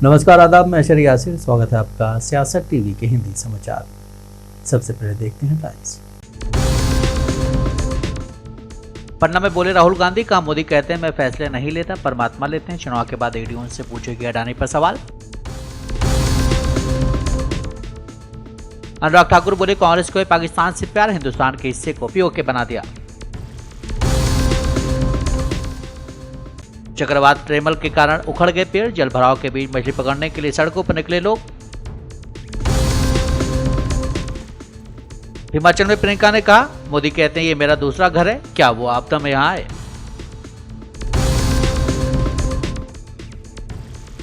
नमस्कार, आदाब। मैं अशर यासिर, स्वागत है आपका सियासत टीवी के हिंदी समाचार। सबसे पहले देखते हैं टाइम्स। पन्ना में बोले राहुल गांधी, कहा मोदी कहते हैं मैं फैसले नहीं लेता, परमात्मा लेते हैं। चुनाव के बाद ईडी उनसे पूछेगी अडानी पर सवाल। अनुराग ठाकुर बोले कांग्रेस को है पाकिस्तान से प्यार, हिंदुस्तान के हिस्से को पीओके बना दिया। चक्रवात ट्रेमल के कारण उखड़ गए पेड़, जल भराव के बीच मछली पकड़ने के लिए सड़कों पर निकले लोग। हिमाचल में प्रियंका ने कहा मोदी कहते हैं ये मेरा दूसरा घर है, क्या वो आपदा में यहां आए।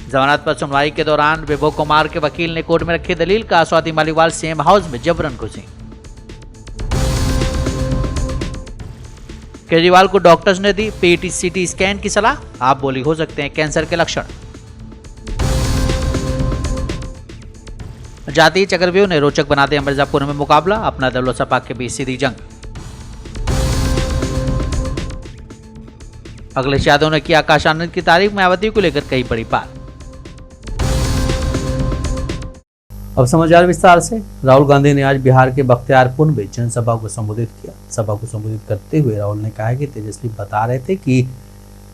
जमानत पर सुनवाई के दौरान विभो कुमार के वकील ने कोर्ट में रखी दलील, कहा स्वाति मालीवाल सीएम हाउस में जबरन घुसी। केजरीवाल को डॉक्टर्स ने दी पीटी सीटी स्कैन की सलाह, आप बोली हो सकते हैं कैंसर के लक्षण। जातीय चक्रव्यूह ने रोचक बना दिया मिर्जापुर में मुकाबला, अपना दल और सपा के बीच सीधी जंग। अखिलेश यादव ने किया आकाश आनंद की तारीफ, मायावती को लेकर कई बड़ी बात। अब समाचार विस्तार से। राहुल गांधी ने आज बिहार के बख्तियारपुर में जनसभा को संबोधित किया। सभा को संबोधित करते हुए राहुल ने कहा कि तेजस्वी बता रहे थे कि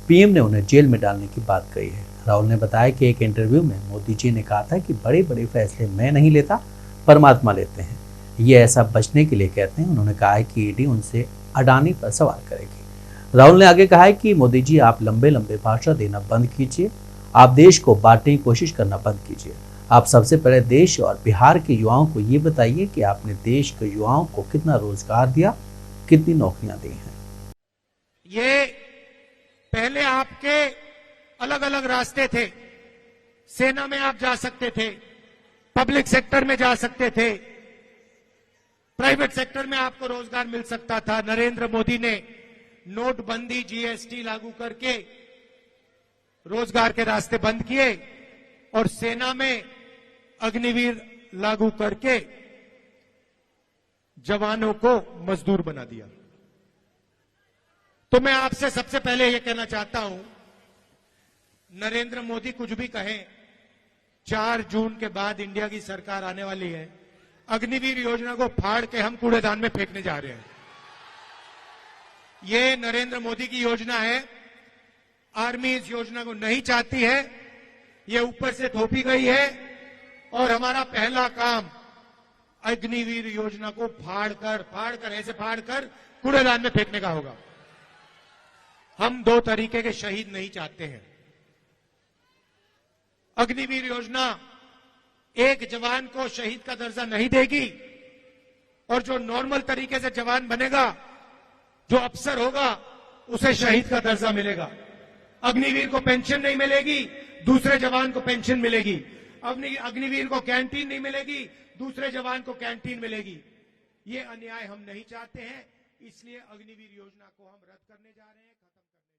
पीएम ने उन्हें जेल में डालने की बात कही है। राहुल ने बताया कि एक इंटरव्यू में मोदी जी ने कहा था कि बड़े बड़े फैसले मैं नहीं लेता, परमात्मा लेते हैं। ये ऐसा बचने के लिए कहते हैं। उन्होंने कहा है कि ईडी उनसे अडानी पर सवाल करेगी। राहुल ने आगे कहा है कि मोदी जी आप लंबे लंबे भाषण देना बंद कीजिए, आप देश को बांटने की कोशिश करना बंद कीजिए। आप सबसे पहले देश और बिहार के युवाओं को ये बताइए कि आपने देश के युवाओं को कितना रोजगार दिया, कितनी नौकरियां दी हैं। ये पहले आपके अलग अलग रास्ते थे। सेना में आप जा सकते थे, पब्लिक सेक्टर में जा सकते थे, प्राइवेट सेक्टर में आपको रोजगार मिल सकता था। नरेंद्र मोदी ने नोटबंदी, जीएसटी लागू करके रोजगार के रास्ते बंद किए और सेना में अग्निवीर लागू करके जवानों को मजदूर बना दिया। तो मैं आपसे सबसे पहले यह कहना चाहता हूं, नरेंद्र मोदी कुछ भी कहें, 4 जून के बाद इंडिया की सरकार आने वाली है। अग्निवीर योजना को फाड़ के हम कूड़ेदान में फेंकने जा रहे हैं। यह नरेंद्र मोदी की योजना है। आर्मी इस योजना को नहीं चाहती है, ये ऊपर से थोपी गई है और हमारा पहला काम अग्निवीर योजना को फाड़ कर कूड़ेदान में फेंकने का होगा। हम 2 तरीके के शहीद नहीं चाहते हैं। अग्निवीर योजना एक जवान को शहीद का दर्जा नहीं देगी और जो नॉर्मल तरीके से जवान बनेगा, जो अफसर होगा, उसे शहीद का दर्जा मिलेगा। अग्निवीर को पेंशन नहीं मिलेगी, दूसरे जवान को पेंशन मिलेगी। अग्निवीर को कैंटीन नहीं मिलेगी, दूसरे जवान को कैंटीन मिलेगी। ये अन्याय हम नहीं चाहते हैं, इसलिए अग्निवीर योजना को हम रद्द करने जा रहे हैं, खत्म करने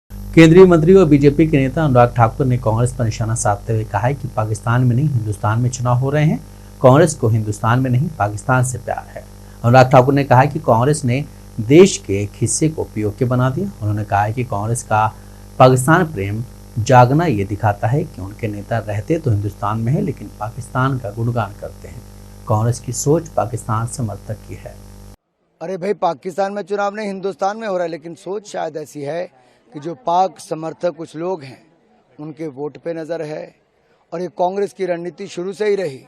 जा रहे हैं। केंद्रीय मंत्री और बीजेपी के नेता अनुराग ठाकुर ने कांग्रेस पर निशाना साधते हुए कहा है कि पाकिस्तान में नहीं हिंदुस्तान में चुनाव हो रहे हैं। कांग्रेस को हिंदुस्तान में नहीं पाकिस्तान से प्यार है। अनुराग ठाकुर ने कहा कि कांग्रेस ने देश के एक हिस्से को पीओके बना दिया। उन्होंने कहा है कि कांग्रेस का पाकिस्तान प्रेम जागना ये दिखाता है कि उनके नेता रहते तो हिंदुस्तान में है, लेकिन पाकिस्तान का गुणगान करते हैं। कांग्रेस की सोच पाकिस्तान समर्थक की है। अरे भाई, पाकिस्तान में चुनाव नहीं हिंदुस्तान में हो रहा है, लेकिन सोच शायद ऐसी है कि जो पाक समर्थक कुछ लोग हैं उनके वोट पे नजर है। और ये कांग्रेस की रणनीति शुरू से ही रही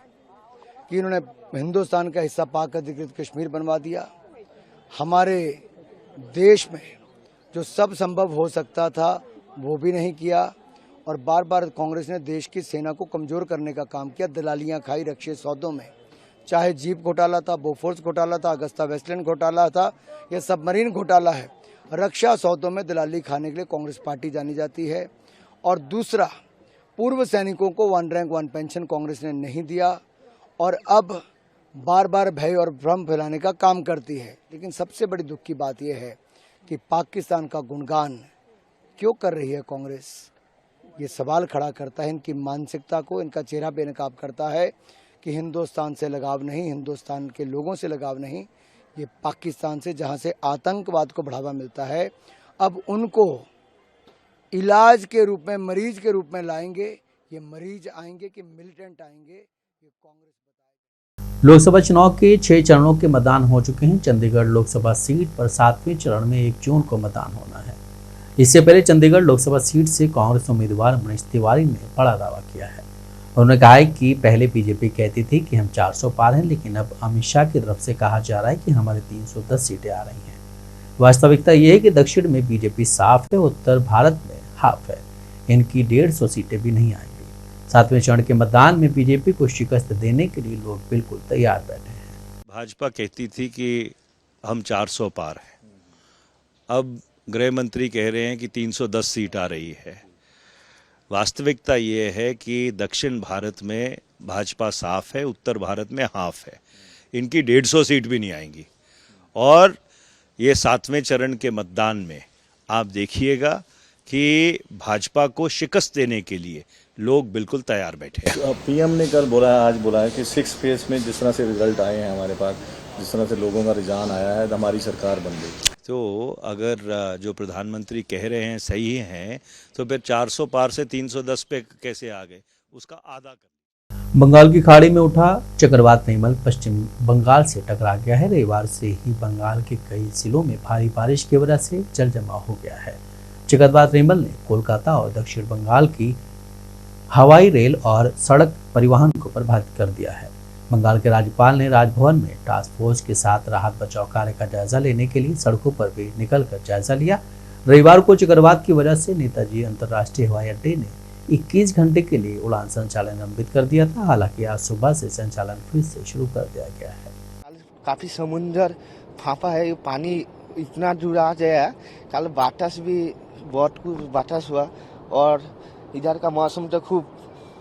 कि इन्होंने हिंदुस्तान का हिस्सा पाक अधिकृत कश्मीर बनवा दिया। हमारे देश में जो सब संभव हो सकता था वो भी नहीं किया और बार बार कांग्रेस ने देश की सेना को कमजोर करने का काम किया। दलालियां खाई रक्षे सौदों में, चाहे जीप घोटाला था, बोफोर्स घोटाला था, अगस्ता वेस्टलैंड घोटाला था, यह सबमरीन घोटाला है। रक्षा सौदों में दलाली खाने के लिए कांग्रेस पार्टी जानी जाती है। और दूसरा, पूर्व सैनिकों को 1 रैंक 1 पेंशन कांग्रेस ने नहीं दिया और अब बार बार भय और भ्रम फैलाने का काम करती है। लेकिन सबसे बड़ी दुख की बात यह है कि पाकिस्तान का गुणगान क्यों कर रही है कांग्रेस। ये सवाल खड़ा करता है इनकी मानसिकता को, इनका चेहरा बेनकाब करता है कि हिंदुस्तान से लगाव नहीं, हिंदुस्तान के लोगों से लगाव नहीं, ये पाकिस्तान से, जहां से आतंकवाद को बढ़ावा मिलता है। अब उनको इलाज के रूप में, मरीज के रूप में लाएंगे, ये मरीज आएंगे कि मिलिटेंट आएंगे, ये कांग्रेस बताएगी। लोकसभा चुनाव के 6 चरणों के मतदान हो चुके हैं। चंडीगढ़ लोकसभा सीट पर 7वें चरण में 1 जून को मतदान होना है। इससे पहले चंडीगढ़ लोकसभा सीट से कांग्रेस उम्मीदवार मनीष तिवारी ने बड़ा दावा किया है। उन्होंने कहा है कि पहले बीजेपी कहती थी कि हम 400 पार हैं, लेकिन अब अमित शाह की तरफ से कहा जा रहा है कि हमारे 310 सीटें आ रही हैं। वास्तविकता ये है कि दक्षिण में बीजेपी साफ है, उत्तर भारत में हाफ है। इनकी 150 सीटें भी नहीं आएंगी। 7वें चरण के मतदान में बीजेपी को शिकस्त देने के लिए लोग बिल्कुल तैयार बैठे हैं। भाजपा कहती थी कि हम 400 पार हैं, अब गृह मंत्री कह रहे हैं कि 310 सीट आ रही है। वास्तविकता ये है कि दक्षिण भारत में भाजपा साफ है, उत्तर भारत में हाफ है। इनकी 150 सीट भी नहीं आएंगी। और ये 7वें चरण के मतदान में आप देखिएगा कि भाजपा को शिकस्त देने के लिए लोग बिल्कुल तैयार बैठे हैं। पीएम ने कल बोला है, आज बोला है कि 6 फेज में जिस तरह से रिजल्ट आए हैं हमारे पास, जिस तरह से लोगों का रुझान आया है, तो हमारी सरकार बन गई। तो अगर जो प्रधानमंत्री कह रहे हैं सही हैं, तो फिर 400 पार से 310 पे कैसे आ गए, उसका आधा कर। बंगाल की खाड़ी में उठा चक्रवात निमल पश्चिम बंगाल से टकरा गया है। रविवार से ही बंगाल के कई जिलों में भारी बारिश की वजह से जल जमाव हो गया है। चक्रवात निमल ने कोलकाता और दक्षिण बंगाल की हवाई, रेल और सड़क परिवहन को प्रभावित कर दिया है। बंगाल के राज्यपाल ने राजभवन में टास्क फोर्स के साथ राहत बचाव कार्य का जायजा लेने के लिए सड़कों पर भी निकलकर जायजा लिया। रविवार को चक्रवात की वजह से नेताजी अंतर्राष्ट्रीय हवाई अड्डे ने 21 घंटे के लिए उड़ान संचालन लंबित कर दिया था। हालांकि आज सुबह से संचालन फिर से शुरू कर दिया गया है। काफी समुद्र फांपा है, पानी इतना दूर आ गया है। कल बारिश भी बहुत कुछ बारिश हुआ और इधर का मौसम तो खूब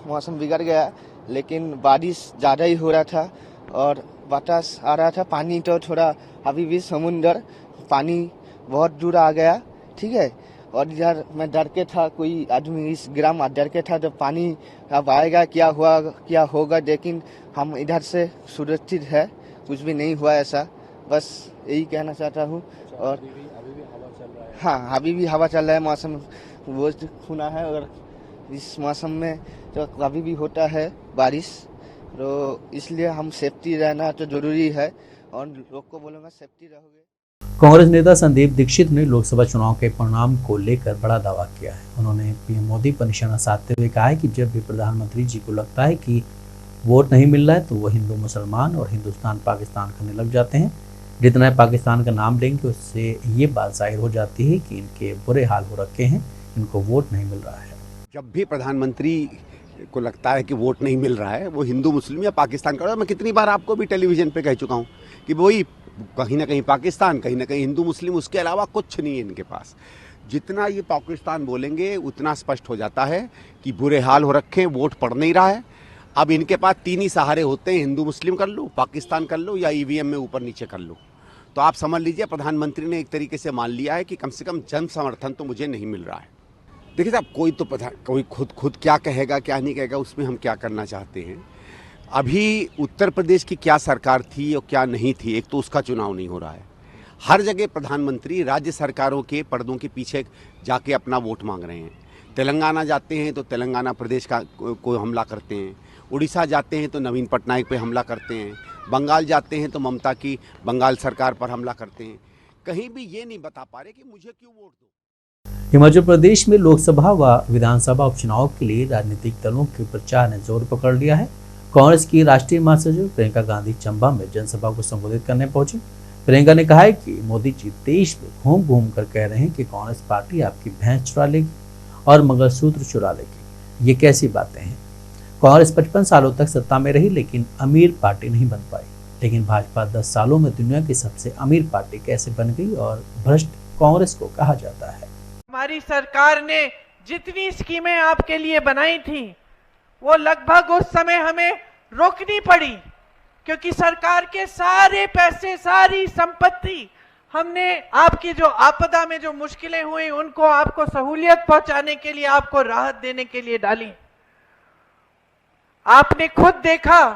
मौसम बिगड़ गया, लेकिन बारिश ज़्यादा ही हो रहा था और बारिश आ रहा था। पानी तो थोड़ा अभी भी समुद्र पानी बहुत दूर आ गया, ठीक है। और इधर मैं डर के था, कोई आदमी इस ग्राम डर के था, जब पानी अब आएगा क्या हुआ क्या होगा, लेकिन हम इधर से सुरक्षित है, कुछ भी नहीं हुआ ऐसा, बस यही कहना चाहता हूँ। और अभी भी हवा चल रहा है। हाँ, अभी भी हवा चल रहा है, मौसम वो खुना है और इस मौसम में तो कभी भी होता है बारिश, तो इसलिए हम सेफ्टी रहना तो जरूरी है और लोग को बोलूँगा सेफ्टी रहोगे। कांग्रेस नेता संदीप दीक्षित ने लोकसभा चुनाव के परिणाम को लेकर बड़ा दावा किया है। उन्होंने पीएम मोदी पर निशाना साधते हुए कहा है कि जब भी प्रधानमंत्री जी को लगता है कि वोट नहीं मिल रहा है, तो वो हिंदू मुसलमान और हिंदुस्तान पाकिस्तान करने लग जाते हैं। जितना पाकिस्तान का नाम लेंगे उससे ये बात जाहिर हो जाती है कि इनके बुरे हाल हो रखे हैं, इनको वोट नहीं मिल रहा है। जब भी प्रधानमंत्री को लगता है कि वोट नहीं मिल रहा है, वो हिंदू मुस्लिम या पाकिस्तान का, मैं कितनी बार आपको भी टेलीविजन पे कह चुका हूँ कि वही कहीं ना कहीं पाकिस्तान, कहीं ना कहीं हिंदू मुस्लिम, उसके अलावा कुछ नहीं है इनके पास। जितना ये पाकिस्तान बोलेंगे उतना स्पष्ट हो जाता है कि बुरे हाल हो रखे, वोट पड़ नहीं रहा है। अब इनके पास 3 ही सहारे होते हैं, हिंदू मुस्लिम कर लो, पाकिस्तान कर लो या ईवीएम में ऊपर नीचे कर लो। तो आप समझ लीजिए प्रधानमंत्री ने एक तरीके से मान लिया है कि कम से कम जन समर्थन तो मुझे नहीं मिल रहा है। देखिए साहब, कोई खुद क्या कहेगा क्या नहीं कहेगा, उसमें हम क्या करना चाहते हैं। अभी उत्तर प्रदेश की क्या सरकार थी और क्या नहीं थी, एक तो उसका चुनाव नहीं हो रहा है। हर जगह प्रधानमंत्री राज्य सरकारों के पर्दों के पीछे जाके अपना वोट मांग रहे हैं। तेलंगाना जाते हैं तो तेलंगाना प्रदेश का को हमला करते हैं, उड़ीसा जाते हैं तो नवीन पटनायक पे हमला करते हैं, बंगाल जाते हैं तो ममता की बंगाल सरकार पर हमला करते हैं। कहीं भी ये नहीं बता पा रहे कि मुझे क्यों वोट दो। हिमाचल प्रदेश में लोकसभा व विधानसभा उपचुनाव के लिए राजनीतिक दलों के प्रचार ने जोर पकड़ लिया है। कांग्रेस की राष्ट्रीय महासचिव प्रियंका गांधी चंबा में जनसभा को संबोधित करने पहुंची। प्रियंका ने कहा है कि मोदी जी देश में घूम घूम कर कह रहे हैं कि कांग्रेस पार्टी आपकी भैंस चुरा लेगी और मंगलसूत्र चुरा लेगी। ये कैसी बातें हैं? कांग्रेस 55 सालों तक सत्ता में रही, लेकिन अमीर पार्टी नहीं बन पाई। लेकिन भाजपा 10 सालों में दुनिया की सबसे अमीर पार्टी कैसे बन गई और भ्रष्ट कांग्रेस को कहा जाता है। हमारी सरकार ने जितनी स्कीमें आपके लिए बनाई थी, वो लगभग उस समय हमें रोकनी पड़ी, क्योंकि सरकार के सारे पैसे, सारी संपत्ति हमने आपकी जो आपदा में जो मुश्किलें हुई उनको आपको सहूलियत पहुंचाने के लिए, आपको राहत देने के लिए डाली। आपने खुद देखा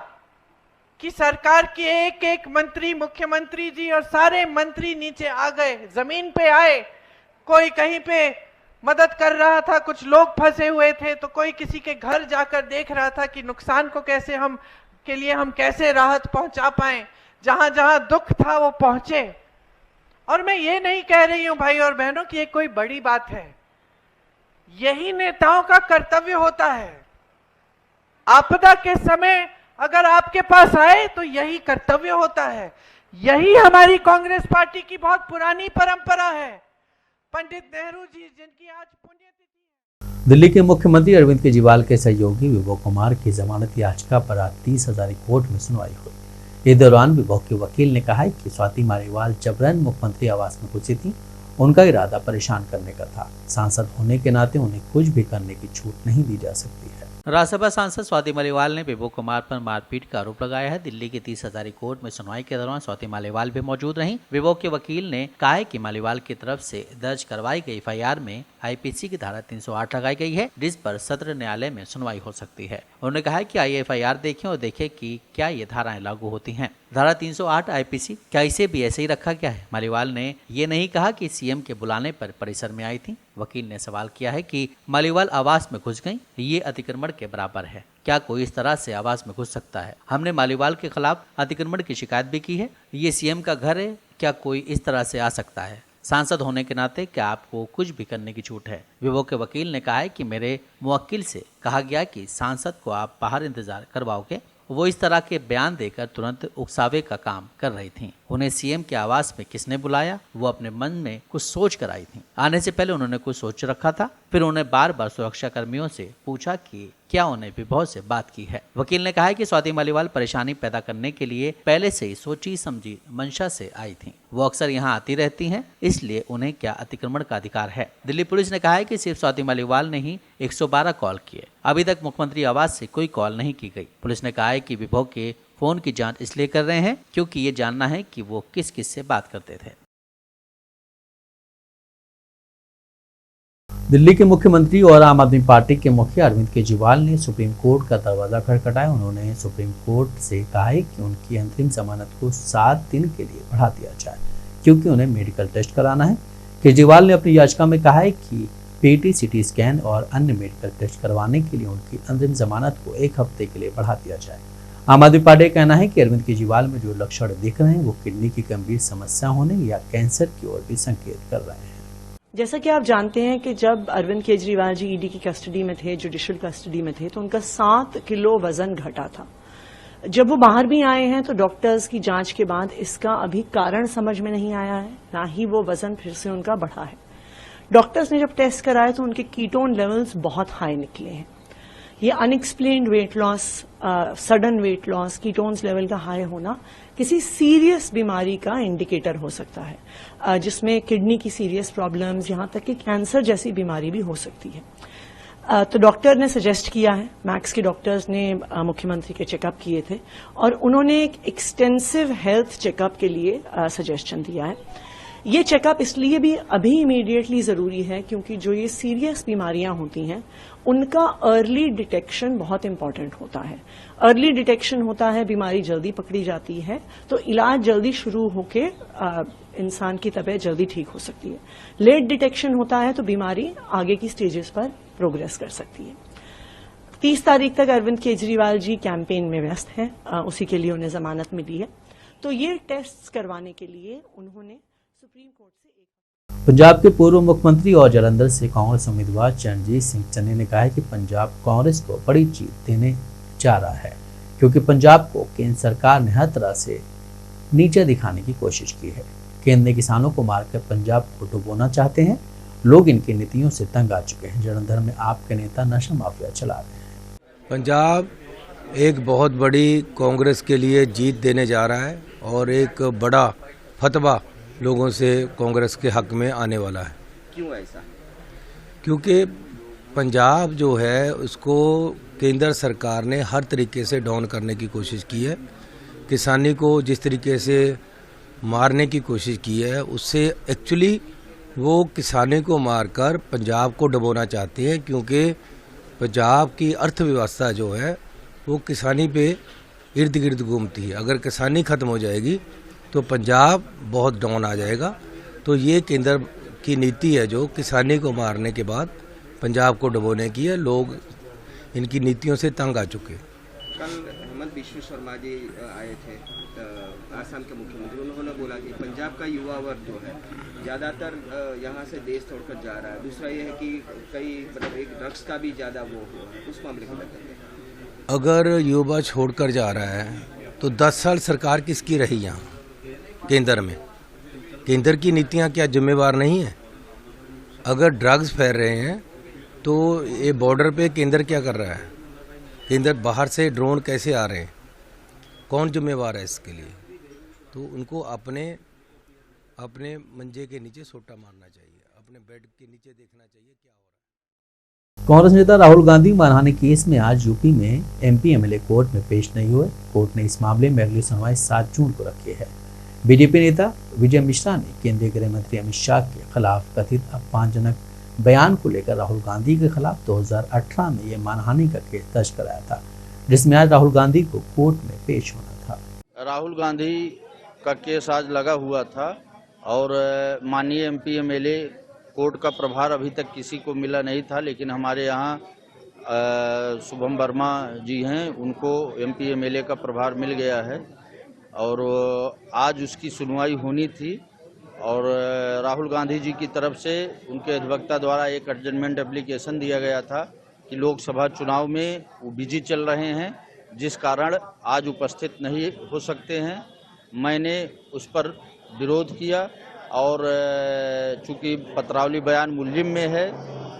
कि सरकार के एक एक मंत्री, मुख्यमंत्री जी और सारे मंत्री नीचे आ गए, जमीन पे आए। कोई कहीं पे मदद कर रहा था, कुछ लोग फंसे हुए थे तो कोई किसी के घर जाकर देख रहा था कि नुकसान को कैसे हम कैसे राहत पहुंचा पाए, जहां जहां दुख था वो पहुंचे। और मैं ये नहीं कह रही हूं भाई और बहनों कि ये कोई बड़ी बात है, यही नेताओं का कर्तव्य होता है। आपदा के समय अगर आपके पास आए तो यही कर्तव्य होता है। यही हमारी कांग्रेस पार्टी की बहुत पुरानी परंपरा है। पंडित नेहरू जी जिनकी आज पुण्यतिथि है। दिल्ली के मुख्यमंत्री अरविंद केजरीवाल के सहयोगी विभो कुमार की जमानत याचिका पर आज 30 हजारी कोर्ट में सुनवाई हुई। इस दौरान विभो के वकील ने कहा कि स्वाति मालीवाल जबरन मुख्यमंत्री आवास में घुसी थी, उनका इरादा परेशान करने का था। सांसद होने के नाते उन्हें कुछ भी करने की छूट नहीं दी जा सकती है। राज्यसभा सांसद स्वाति मालीवाल ने विभो कुमार पर मारपीट का आरोप लगाया है। दिल्ली की 30 हजारी कोर्ट में सुनवाई के दौरान स्वाति मालीवाल भी मौजूद रहीं। विभो के वकील ने कहा है कि मालीवाल की तरफ से दर्ज करवाई गई एफआईआर में आईपीसी की धारा 308 लगाई गई है, जिस पर सत्र न्यायालय में सुनवाई हो सकती है। उन्होंने कहा है कि आइए एफआईआर देखें और देखें कि क्या ये धाराएं लागू होती हैं। धारा 308 आईपीसी, क्या इसे भी ऐसे ही रखा गया है? मालीवाल ने ये नहीं कहा कि सीएम के बुलाने पर परिसर में आई थी। वकील ने सवाल किया है कि मालीवाल आवास में घुस गई, ये अतिक्रमण के बराबर है। क्या कोई इस तरह से आवास में घुस सकता है? हमने मालीवाल के खिलाफ अतिक्रमण की शिकायत भी की है। ये सीएम का घर है, क्या कोई इस तरह से आ सकता है? सांसद होने के नाते क्या आपको कुछ भी करने की छूट है? विभो के वकील ने कहा है कि मेरे मुवक्किल से कहा गया कि सांसद को आप बाहर इंतजार करवाओगे। वो इस तरह के बयान देकर तुरंत उकसावे का काम कर रही थी। उन्हें सीएम के आवास में किसने बुलाया? वो अपने मन में कुछ सोच कर आई थी। आने से पहले उन्होंने कुछ सोच रखा था। फिर उन्हें बार बार सुरक्षा कर्मियों से पूछा कि क्या उन्हें विभो से बात की है। वकील ने कहा है कि स्वाति मालीवाल परेशानी पैदा करने के लिए पहले से ही सोची समझी मंशा से आई थी। वो अक्सर यहाँ आती रहती हैं, इसलिए उन्हें क्या अतिक्रमण का अधिकार है? दिल्ली पुलिस ने कहा है कि सिर्फ स्वाति मालीवाल ने ही 112 कॉल किए। अभी तक मुख्यमंत्री आवास से कोई कॉल नहीं की गई। पुलिस ने कहा है कि विभो के फोन की जांच इसलिए कर रहे हैं क्योंकि ये जानना है कि वो किस किस से बात करते थे। दिल्ली के मुख्यमंत्री और आम आदमी पार्टी के मुखिया अरविंद केजरीवाल ने सुप्रीम कोर्ट का दरवाजा खटखटाया। उन्होंने सुप्रीम कोर्ट से कहा है कि उनकी अंतरिम जमानत को 7 दिन के लिए बढ़ा दिया जाए क्योंकि उन्हें मेडिकल टेस्ट कराना है। केजरीवाल ने अपनी याचिका में कहा है कि पीटी, सीटी स्कैन और अन्य मेडिकल टेस्ट करवाने के लिए उनकी अंतरिम जमानत को 1 हफ्ते के लिए बढ़ा दिया जाए। आम आदमी पार्टी का कहना है कि अरविंद केजरीवाल में जो लक्षण दिख रहे हैं वो किडनी की गंभीर समस्या होने या कैंसर की ओर भी संकेत कर रहे हैं। जैसा कि आप जानते हैं कि जब अरविंद केजरीवाल जी ईडी की कस्टडी में थे, जुडिशियल कस्टडी में थे, तो उनका 7 किलो वजन घटा था। जब वो बाहर भी आए हैं तो डॉक्टर्स की जांच के बाद इसका अभी कारण समझ में नहीं आया है, ना ही वो वजन फिर से उनका बढ़ा है। डॉक्टर्स ने जब टेस्ट कराए तो उनके कीटोन लेवल्स बहुत हाई निकले हैं। ये unexplained weight loss, sudden weight loss, ketones level का हाई होना किसी सीरियस बीमारी का इंडिकेटर हो सकता है, जिसमें किडनी की सीरियस प्रॉब्लम्स, यहाँ तक कि कैंसर जैसी बीमारी भी हो सकती है। तो डॉक्टर ने सजेस्ट किया है, मैक्स के डॉक्टर्स ने मुख्यमंत्री के चेकअप किए थे और उन्होंने एक एक्सटेंसिव हेल्थ चेकअप के लिए सजेशन दिया है। ये चेकअप इसलिए भी अभी इमीडिएटली जरूरी है क्योंकि जो ये सीरियस बीमारियां होती हैं उनका अर्ली डिटेक्शन बहुत इंपॉर्टेंट होता है। अर्ली डिटेक्शन होता है, बीमारी जल्दी पकड़ी जाती है तो इलाज जल्दी शुरू होके इंसान की तबीयत जल्दी ठीक हो सकती है। लेट डिटेक्शन होता है तो बीमारी आगे की स्टेजेस पर प्रोग्रेस कर सकती है। 30 तारीख तक अरविंद केजरीवाल जी कैंपेन में व्यस्त हैं, उसी के लिए उन्हें जमानत मिली है। तो ये टेस्ट करवाने के लिए उन्होंने सुप्रीम कोर्ट से पंजाब के पूर्व मुख्यमंत्री और जालंधर से कांग्रेस उम्मीदवार चरणजीत सिंह चन्नी ने कहा है कि पंजाब कांग्रेस को बड़ी जीत देने जा रहा है क्योंकि पंजाब को केंद्र सरकार ने हर तरह से नीचे दिखाने की कोशिश की है। केंद्र ने किसानों को मारकर पंजाब को डुबोना चाहते हैं। लोग इनकी नीतियों से तंग आ चुके हैं। जालंधर में आपके नेता नशा माफिया चला रहे हैं। पंजाब एक बहुत बड़ी कांग्रेस के लिए जीत देने जा रहा है और एक बड़ा फतवा लोगों से कांग्रेस के हक में आने वाला है। क्यों ऐसा? क्योंकि पंजाब जो है उसको केंद्र सरकार ने हर तरीके से डाउन करने की कोशिश की है। किसानी को जिस तरीके से मारने की कोशिश की है उससे एक्चुअली वो किसानी को मारकर पंजाब को डुबोना चाहते हैं क्योंकि पंजाब की अर्थव्यवस्था जो है वो किसानी पे इर्द गिर्द घूमती है। अगर किसानी खत्म हो जाएगी तो पंजाब बहुत डाउन आ जाएगा। तो ये केंद्र की नीति है जो किसानी को मारने के बाद पंजाब को डुबोने की है। लोग इनकी नीतियों से तंग आ चुके। कल हेमंत बिश्व शर्मा जी आए थे, आसाम के मुख्यमंत्री, उन्होंने बोला कि पंजाब का युवा वर्ग जो है ज़्यादातर यहाँ से देश छोड़कर जा रहा है। दूसरा ये है कि कई मतलब एक ड्रग्स का भी ज़्यादा वो हुआ है, उस मामले को कहते हैं। अगर युवा छोड़कर जा रहा है तो 10 साल सरकार किसकी रही यहाँ केंद्र में? केंद्र की नीतियाँ क्या जिम्मेवार नहीं है? अगर ड्रग्स फैल रहे हैं तो ये बॉर्डर पे केंद्र क्या कर रहा है? केंद्र बाहर से ड्रोन कैसे आ रहे हैं? कौन जिम्मेवार है इसके लिए? तो उनको अपने मंजे के नीचे सोटा मारना चाहिए, अपने बेड के नीचे देखना चाहिए क्या हो रहा है। कांग्रेस नेता राहुल गांधी मानहानि केस में आज यूपी में एमपी एमएलए कोर्ट में पेश नहीं हुए। कोर्ट ने इस मामले में अगली सुनवाई 7 जून को रखी है। बीजेपी नेता विजय मिश्रा ने केंद्रीय गृह मंत्री अमित शाह के खिलाफ कथित अपमानजनक बयान को लेकर राहुल गांधी के खिलाफ 2018 में ये मानहानि का केस दर्ज कराया था, जिसमें आज राहुल गांधी को कोर्ट में पेश होना था। राहुल गांधी का केस आज लगा हुआ था और माननीय एमपी एमएलए कोर्ट का प्रभार अभी तक किसी को मिला नहीं था, लेकिन हमारे यहाँ शुभम वर्मा जी हैं, उनको एमपी एमएलए का प्रभार मिल गया है और आज उसकी सुनवाई होनी थी। और राहुल गांधी जी की तरफ से उनके अधिवक्ता द्वारा एक एडजमेंट एप्लीकेशन दिया गया था कि लोकसभा चुनाव में वो बिजी चल रहे हैं, जिस कारण आज उपस्थित नहीं हो सकते हैं। मैंने उस पर विरोध किया और चूंकि पत्रावली बयान मुल्जिम में है,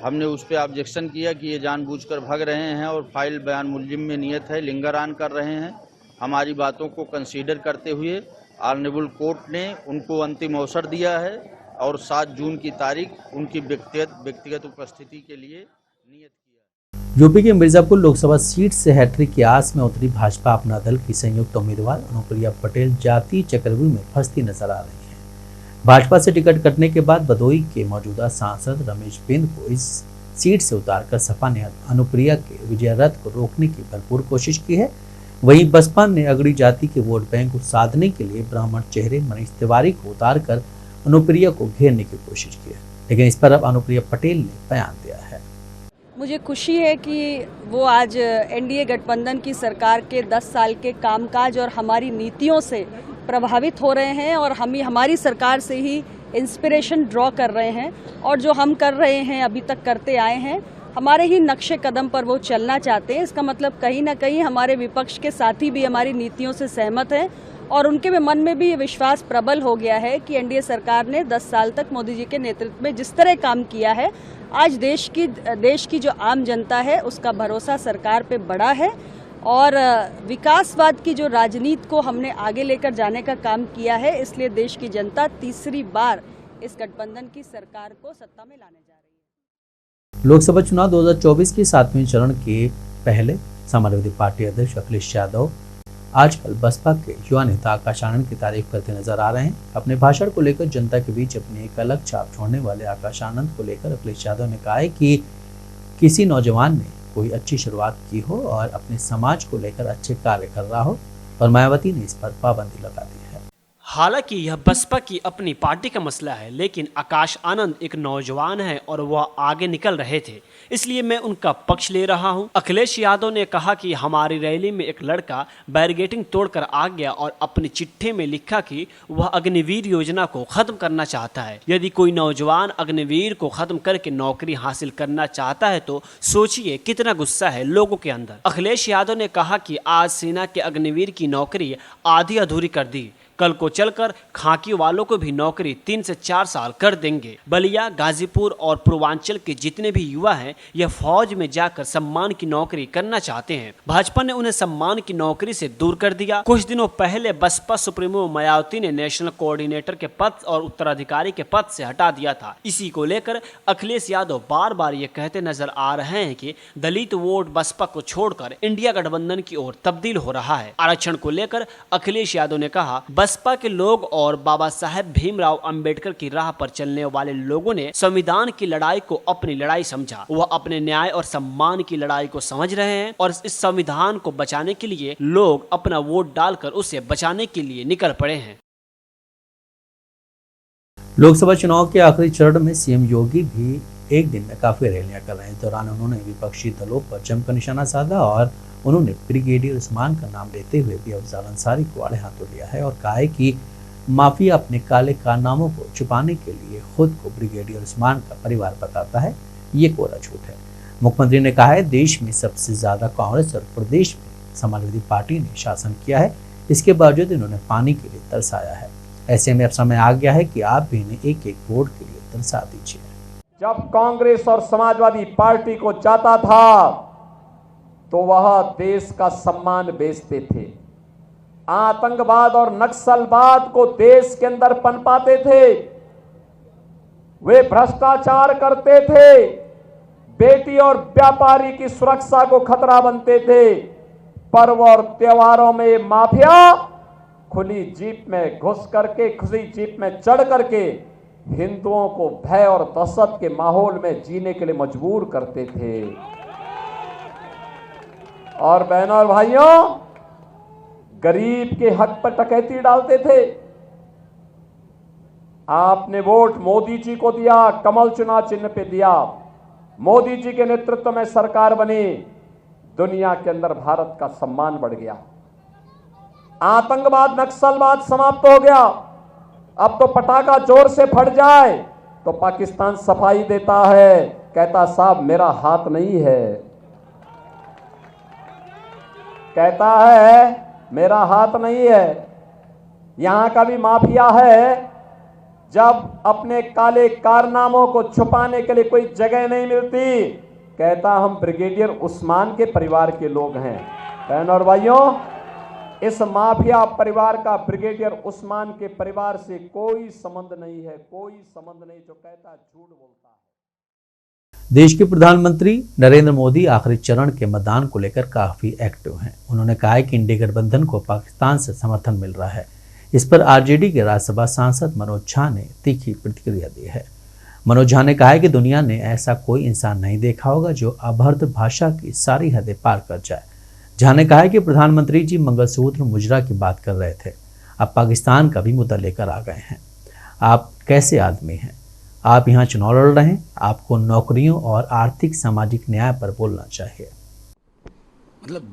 हमने उस पर ऑब्जेक्शन किया कि ये जानबूझकर भाग रहे हैं और फाइल बयान मुल्जिम में नियत है, लिंगर ऑन कर रहे हैं। हमारी बातों को कंसीडर करते हुए ऑनरेबल कोर्ट ने उनको अंतिम अवसर दिया है और 7 जून की तारीख उनकी व्यक्तिगत उपस्थिति के लिए नियत किया। यूपी के मिर्जापुर लोकसभा सीट से हैट्रिक की आस में उतरी भाजपा अपना दल की संयुक्त उम्मीदवार अनुप्रिया पटेल जातीय चक्रव्यूह में फंसती नजर आ रही है। भाजपा से टिकट कटने के बाद भदोई के मौजूदा सांसद रमेश बिंद को इस सीट से उतारकर सपा ने अनुप्रिया के विजय रथ को रोकने की भरपूर कोशिश की है। वहीं बसपा ने अगड़ी जाति के वोट बैंक को साधने के लिए ब्राह्मण चेहरे मनीष तिवारी को उतारकर अनुप्रिया को घेरने की कोशिश की है, लेकिन इस पर अब अनुप्रिया पटेल ने बयान दिया है। मुझे खुशी है कि वो आज एनडीए गठबंधन की सरकार के 10 साल के कामकाज और हमारी नीतियों से प्रभावित हो रहे हैं और हम हमारी सरकार से ही इंस्पिरेशन ड्रॉ कर रहे हैं और जो हम कर रहे हैं अभी तक करते आए हैं, हमारे ही नक्शे कदम पर वो चलना चाहते हैं। इसका मतलब कहीं ना कहीं हमारे विपक्ष के साथी भी हमारी नीतियों से सहमत हैं और उनके मन में भी ये विश्वास प्रबल हो गया है कि एनडीए सरकार ने 10 साल तक मोदी जी के नेतृत्व में जिस तरह काम किया है, आज देश की जो आम जनता है उसका भरोसा सरकार पे बढ़ा है और विकासवाद की जो राजनीति को हमने आगे लेकर जाने का काम किया है, इसलिए देश की जनता तीसरी बार इस गठबंधन की सरकार को सत्ता में लाने जा रही है। लोकसभा चुनाव 2024 के 7वें चरण के पहले समाजवादी पार्टी अध्यक्ष अखिलेश यादव आजकल बसपा के युवा नेता आकाश आनंद की तारीफ करते नजर आ रहे हैं। अपने भाषण को लेकर जनता के बीच अपनी एक अलग छाप छोड़ने वाले आकाश आनंद को लेकर अखिलेश यादव ने कहा है कि किसी नौजवान ने कोई अच्छी शुरुआत की हो और अपने समाज को लेकर अच्छे कार्य कर रहा हो और मायावती ने इस पर पाबंदी लगा दी है। हालांकि यह बसपा की अपनी पार्टी का मसला है, लेकिन आकाश आनंद एक नौजवान है और वह आगे निकल रहे थे, इसलिए मैं उनका पक्ष ले रहा हूं। अखिलेश यादव ने कहा कि हमारी रैली में एक लड़का बैरिकेडिंग तोड़कर आ गया और अपनी चिट्ठी में लिखा कि वह अग्निवीर योजना को खत्म करना चाहता है। यदि कोई नौजवान अग्निवीर को खत्म करके नौकरी हासिल करना चाहता है तो सोचिए कितना गुस्सा है लोगों के अंदर। अखिलेश यादव ने कहा कि आज सेना के अग्निवीर की नौकरी आधी अधूरी कर दी, कल को चलकर खाकी वालों को भी नौकरी 3 से 4 साल कर देंगे। बलिया, गाजीपुर और पूर्वांचल के जितने भी युवा हैं यह फौज में जाकर सम्मान की नौकरी करना चाहते हैं। भाजपा ने उन्हें सम्मान की नौकरी से दूर कर दिया। कुछ दिनों पहले बसपा सुप्रीमो मायावती ने नेशनल कोऑर्डिनेटर के पद और उत्तराधिकारी के पद से हटा दिया था। इसी को लेकर अखिलेश यादव बार बार ये कहते नजर आ रहे हैं कि दलित वोट बसपा को छोड़कर इंडिया गठबंधन की ओर तब्दील हो रहा है। आरक्षण को लेकर अखिलेश यादव ने कहा, बसपा के लोग और बाबा साहेब भीमराव अंबेडकर की राह पर चलने वाले लोगों ने संविधान की लड़ाई को अपनी लड़ाई समझा। वह अपने न्याय और सम्मान की लड़ाई को समझ रहे हैं और इस संविधान को बचाने के लिए लोग अपना वोट डालकर उसे बचाने के लिए निकल पड़े हैं। लोकसभा चुनाव के आखिरी चरण में सीएम योगी भी एक दिन में काफी रैलियां कर रहे हैं। इस दौरान उन्होंने विपक्षी दलों पर जमकर निशाना साधा और उन्होंने ब्रिगेडियर उस्मान का नाम लेते हुए भी अफजल अंसारी को आड़े हाथों लिया है और कहा है कि माफिया अपने काले कारनामों को छुपाने के लिए खुद को ब्रिगेडियर उस्मान का परिवार बताता है। ये कोरा झूठ है। मुख्यमंत्री ने कहा है देश में सबसे ज्यादा कांग्रेस और प्रदेश में समाजवादी पार्टी ने शासन किया है, इसके बावजूद इन्होंने पानी के लिए तरसाया है। ऐसे में अब समय आ गया है कि आप भी इन्हें एक एक वोट के लिए तरसा दीजिए। जब कांग्रेस और समाजवादी पार्टी को जाता था तो वह देश का सम्मान बेचते थे, आतंकवाद और नक्सलवाद को देश के अंदर पनपाते थे, वे भ्रष्टाचार करते थे, बेटी और व्यापारी की सुरक्षा को खतरा बनते थे। पर्व और त्योहारों में माफिया खुली जीप में घुस करके, खुली जीप में चढ़ करके हिंदुओं को भय और दहशत के माहौल में जीने के लिए मजबूर करते थे। और बहनों और भाइयों, गरीब के हक पर डकैती डालते थे। आपने वोट मोदी जी को दिया, कमल चुनाव चिन्ह पे दिया, मोदी जी के नेतृत्व में सरकार बनी, दुनिया के अंदर भारत का सम्मान बढ़ गया, आतंकवाद नक्सलवाद समाप्त हो गया। अब तो पटाखा जोर से फट जाए तो पाकिस्तान सफाई देता है, कहता साहब मेरा हाथ नहीं है, कहता है मेरा हाथ नहीं है। यहां का भी माफिया है, जब अपने काले कारनामों को छुपाने के लिए कोई जगह नहीं मिलती, कहता हम ब्रिगेडियर उस्मान के परिवार के लोग हैं। बहनों और भाइयों, इस माफिया परिवार का ब्रिगेडियर उस्मान के परिवार से कोई संबंध नहीं है, कोई संबंध नहीं। जो कहता है झूठ बोलता है। देश के प्रधानमंत्री नरेंद्र मोदी आखिरी चरण के मतदान को लेकर काफी एक्टिव हैं। उन्होंने कहा है कि इंडिया गठबंधन को पाकिस्तान से समर्थन मिल रहा है। इस पर आरजेडी के राज्यसभा सांसद मनोज झा ने तीखी प्रतिक्रिया दी है। मनोज झा ने कहा है कि दुनिया ने ऐसा कोई इंसान नहीं देखा होगा जो अभद्र भाषा की सारी हदें पार कर जाए। झा ने कहा है कि प्रधानमंत्री जी मंगलसूत्र मुजरा की बात कर रहे थे, अब पाकिस्तान का भी मुद्दा लेकर आ गए हैं। आप कैसे आदमी हैं? आप यहाँ चुनाव लड़ रहे हैं, आपको नौकरियों और आर्थिक सामाजिक न्याय पर बोलना चाहिए। मतलब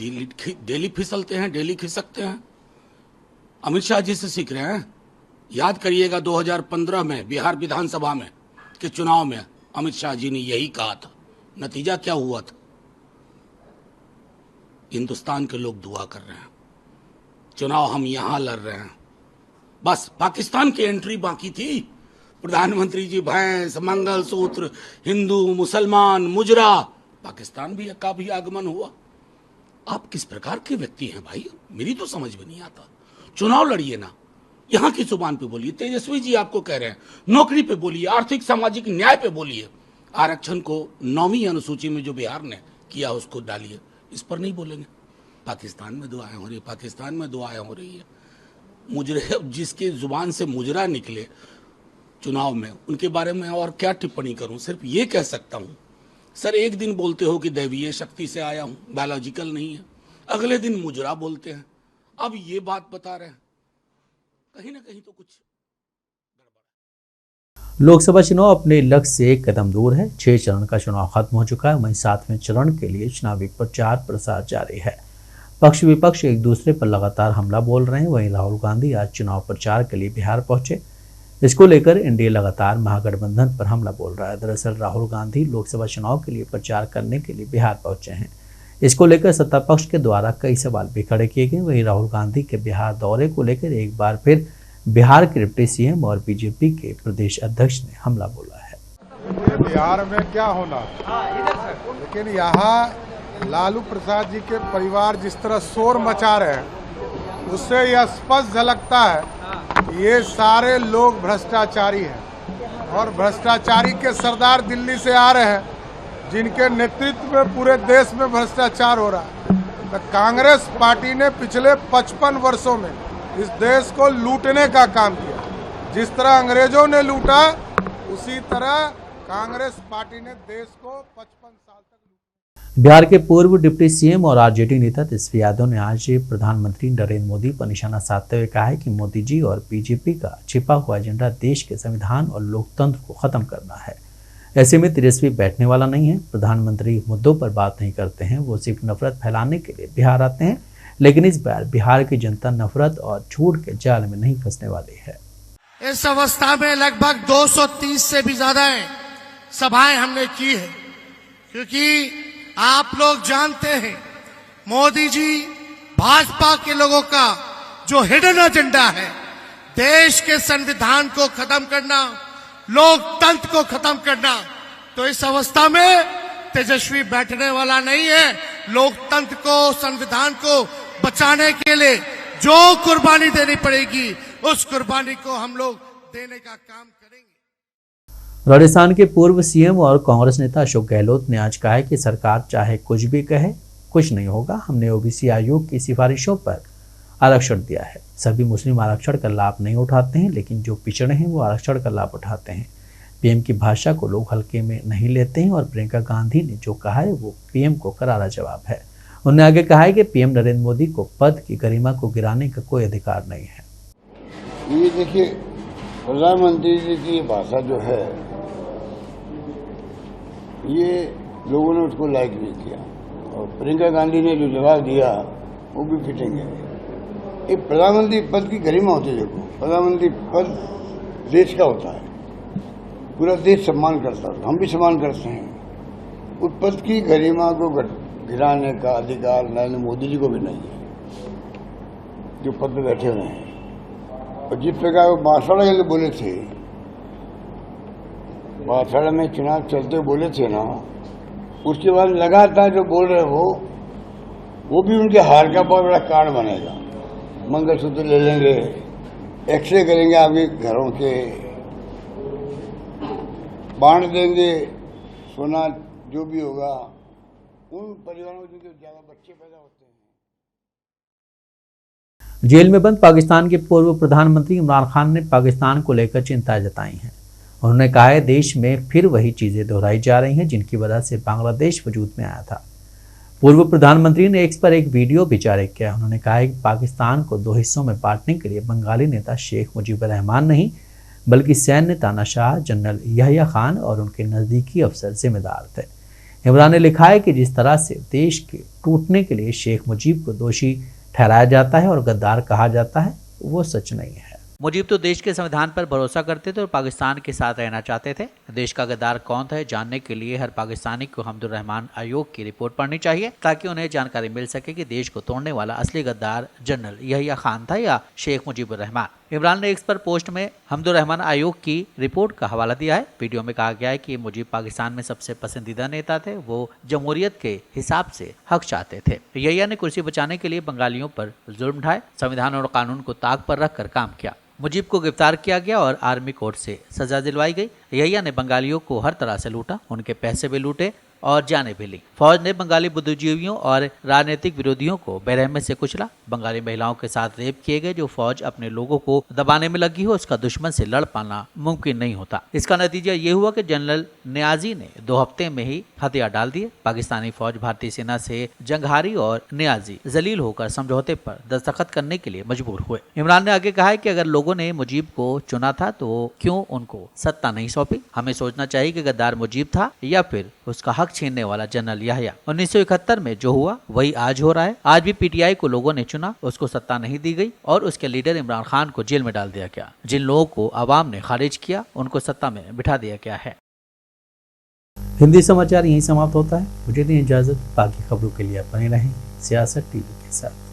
डेली फिसलते हैं, डेली खिसकते हैं। अमित शाह जी से सीख रहे हैं। याद करिएगा 2015 में बिहार विधानसभा में के चुनाव में अमित शाह जी ने यही कहा था। नतीजा क्या हुआ था? हिंदुस्तान के लोग दुआ कर रहे हैं, चुनाव हम यहां लड़ रहे हैं। बस पाकिस्तान की एंट्री बाकी थी। प्रधानमंत्री जी भैंस, मंगलसूत्र, हिंदू मुसलमान, मुजरा, पाकिस्तान भी का भी आगमन हुआ। आप किस प्रकार के व्यक्ति हैं भाई? मेरी तो समझ में नहीं आता। चुनाव लड़िए ना, यहाँ की जुबान पे बोलिए। तेजस्वी जी आपको कह रहे हैं नौकरी पे बोलिए, आर्थिक सामाजिक न्याय पे बोलिए। आरक्षण को 9वीं अनुसूची में जो बिहार ने किया उसको डालिए, इस पर नहीं बोलेंगे। पाकिस्तान में दुआएं हो रही है, पाकिस्तान में दुआएं हो रही है। मुजरे जिसके जुबान से मुजरा निकले चुनाव में, उनके बारे में और क्या टिप्पणी करूं? सिर्फ ये कह सकता हूं, सर एक दिन बोलते हो कि दैवीय शक्ति से आया हूं, बायोलॉजिकल नहीं है, अगले दिन मुजरा बोलते हैं। अब ये बात बता रहे हैं, कहीं ना कहीं तो कुछ। लोकसभा चुनाव अपने लक्ष्य से एक कदम दूर है। 6 चरण का चुनाव खत्म हो चुका है, वहीं 7वें चरण के लिए चुनावी प्रचार प्रसार जारी है। पक्ष विपक्ष एक दूसरे पर लगातार हमला बोल रहे हैं। वहीं राहुल गांधी आज चुनाव प्रचार के लिए बिहार पहुंचे। इसको लेकर एनडीए लगातार महागठबंधन पर हमला बोल रहा है। दरअसल राहुल गांधी लोकसभा चुनाव के लिए प्रचार करने के लिए बिहार पहुंचे हैं। इसको लेकर सत्ता पक्ष के द्वारा कई सवाल भी खड़े किए गए। वहीं राहुल गांधी के बिहार दौरे को लेकर एक बार फिर बिहार के डिप्टी सीएम और बीजेपी के प्रदेश अध्यक्ष ने हमला बोला है। बिहार में क्या होना, लेकिन यहाँ लालू प्रसाद जी के परिवार जिस तरह शोर मचा रहे हैं, उससे यह स्पष्ट झलकता है कि ये सारे लोग भ्रष्टाचारी हैं और भ्रष्टाचारी के सरदार दिल्ली से आ रहे हैं, जिनके नेतृत्व में पूरे देश में भ्रष्टाचार हो रहा है। तो कांग्रेस पार्टी ने पिछले 55 वर्षों में इस देश को लूटने का काम किया। जिस तरह अंग्रेजों ने लूटा, उसी तरह कांग्रेस पार्टी ने देश को 55 साल तक। बिहार के पूर्व डिप्टी सीएम और आरजेडी नेता तेजस्वी यादव ने आज प्रधानमंत्री नरेंद्र मोदी पर निशाना साधते हुए कहा है कि मोदी जी और बीजेपी का छिपा हुआ एजेंडा देश के संविधान और लोकतंत्र को खत्म करना है। ऐसे में तेजस्वी बैठने वाला नहीं है। प्रधानमंत्री मुद्दों पर बात नहीं करते हैं, वो सिर्फ नफरत फैलाने के लिए बिहार आते हैं। लेकिन इस बार बिहार की जनता नफरत और झूठ के जाल में नहीं फंसने वाली है। इस अवस्था में लगभग 230 से भी ज्यादा सभाएं हमने की है, क्योंकि आप लोग जानते हैं मोदी जी भाजपा के लोगों का जो हिडन एजेंडा है, देश के संविधान को खत्म करना, लोकतंत्र को खत्म करना, तो इस अवस्था में तेजस्वी बैठने वाला नहीं है। लोकतंत्र को, संविधान को बचाने के लिए जो कुर्बानी देनी पड़ेगी, उस कुर्बानी को हम लोग देने का काम करेंगे। राजस्थान के पूर्व सीएम और कांग्रेस नेता अशोक गहलोत ने आज कहा है कि सरकार चाहे कुछ भी कहे, कुछ नहीं होगा। हमने ओबीसी आयोग की सिफारिशों पर आरक्षण दिया है। सभी मुस्लिम आरक्षण का लाभ नहीं उठाते हैं, लेकिन जो पिछड़े हैं वो आरक्षण का लाभ उठाते हैं। पीएम की भाषा को लोग हल्के में नहीं लेते हैं और प्रियंका गांधी ने जो कहा है वो पीएम को करारा जवाब है। उन्होंने आगे कहा है कि पीएम नरेंद्र मोदी को पद की गरिमा को गिराने का कोई अधिकार नहीं है। ये देखिए, प्रधानमंत्री जी की भाषा जो है ये लोगों ने उसको लाइक नहीं किया, और प्रियंका गांधी ने जो जवाब दिया वो भी फिटिंग है। एक प्रधानमंत्री पद की गरिमा होती है। देखो, प्रधानमंत्री पद देश का होता है, पूरा देश सम्मान करता है, हम भी सम्मान करते हैं। उस पद की गरिमा को गिराने का अधिकार नरेंद्र मोदी जी को भी नहीं है, जो पद पे बैठे हुए हैं। और जिस प्रकार वो बांसवाड़ा के लिए बोले थे, बांसवाड़ा में चुनाव चलते बोले थे ना, उसके बाद लगातार जो बोल रहे हो वो भी उनके हार का बहुत बड़ा कारण बनेगा। मंगलसूत्र ले लेंगे, एक्सरे करेंगे आपके घरों के, बांट देंगे सोना, जो भी होगा उन परिवारों में जो ज्यादा बच्चे पैदा होते हैं। जेल में बंद पाकिस्तान के पूर्व प्रधानमंत्री इमरान खान ने पाकिस्तान को लेकर चिंता जताई है। उन्होंने कहा है देश में फिर वही चीजें दोहराई जा रही हैं जिनकी वजह से बांग्लादेश वजूद में आया था। पूर्व प्रधानमंत्री ने एक्स पर एक वीडियो भी जारी किया। उन्होंने कहा है कि पाकिस्तान को दो हिस्सों में बांटने के लिए बंगाली नेता शेख मुजीबुर रहमान नहीं, बल्कि सैन्य तानाशाह जनरल यहया खान और उनके नज़दीकी अफसर जिम्मेदार थे। इमरान ने लिखा है कि जिस तरह से देश के टूटने के लिए शेख मुजीब को दोषी ठहराया जाता है और गद्दार कहा जाता है, वो सच नहीं है। मुजीब तो देश के संविधान पर भरोसा करते थे और पाकिस्तान के साथ रहना चाहते थे। देश का गद्दार कौन था जानने के लिए हर पाकिस्तानी को हमदुर रहमान आयोग की रिपोर्ट पढ़नी चाहिए, ताकि उन्हें जानकारी मिल सके कि देश को तोड़ने वाला असली गद्दार जनरल यहया खान था या शेख मुजीबुर रहमान। इमरान ने एक्स पर पोस्ट में हमदुर रहमान आयोग की रिपोर्ट का हवाला दिया है। वीडियो में कहा गया है कि मुजीब पाकिस्तान में सबसे पसंदीदा नेता थे, वो जमहूरियत के हिसाब से हक चाहते थे। यहया ने कुर्सी बचाने के लिए बंगालियों पर जुल्म ढाए, संविधान और कानून को ताक पर रखकर काम किया। मुजीब को गिरफ्तार किया गया और आर्मी कोर्ट से सजा दिलवाई गई। यहया ने बंगालियों को हर तरह से लूटा, उनके पैसे भी लूटे और जाने भी ली। फौज ने बंगाली बुद्धिजीवियों और राजनीतिक विरोधियों को बेरहमी से कुचला। बंगाली महिलाओं के साथ रेप किए गए। जो फौज अपने लोगों को दबाने में लगी हो, उसका दुश्मन से लड़ पाना मुमकिन नहीं होता। इसका नतीजा ये हुआ कि जनरल नियाजी ने 2 हफ्ते में ही हथियार डाल दिए। पाकिस्तानी फौज भारतीय सेना से जंगहारी और नियाजी जलील होकर समझौते पर दस्तखत करने के लिए मजबूर हुए। इमरान ने आगे कहा है कि अगर लोगों ने मुजीब को चुना था तो क्यों उनको सत्ता नहीं सौंपी। हमें सोचना चाहिए कि गद्दार मुजीब था या फिर उसका हक छीनने वाला जनरल यहया। 1971 में जो हुआ वही आज हो रहा है। आज भी पीटीआई को लोगों ने चुना, उसको सत्ता नहीं दी गई और उसके लीडर इमरान खान को जेल में डाल दिया गया। जिन लोगों को आवाम ने खारिज किया उनको सत्ता में बिठा दिया गया है। हिंदी समाचार यहीं समाप्त होता है। मुझे दें इजाजत, बाकी खबरों के लिए बने रहें सियासत टीवी के साथ।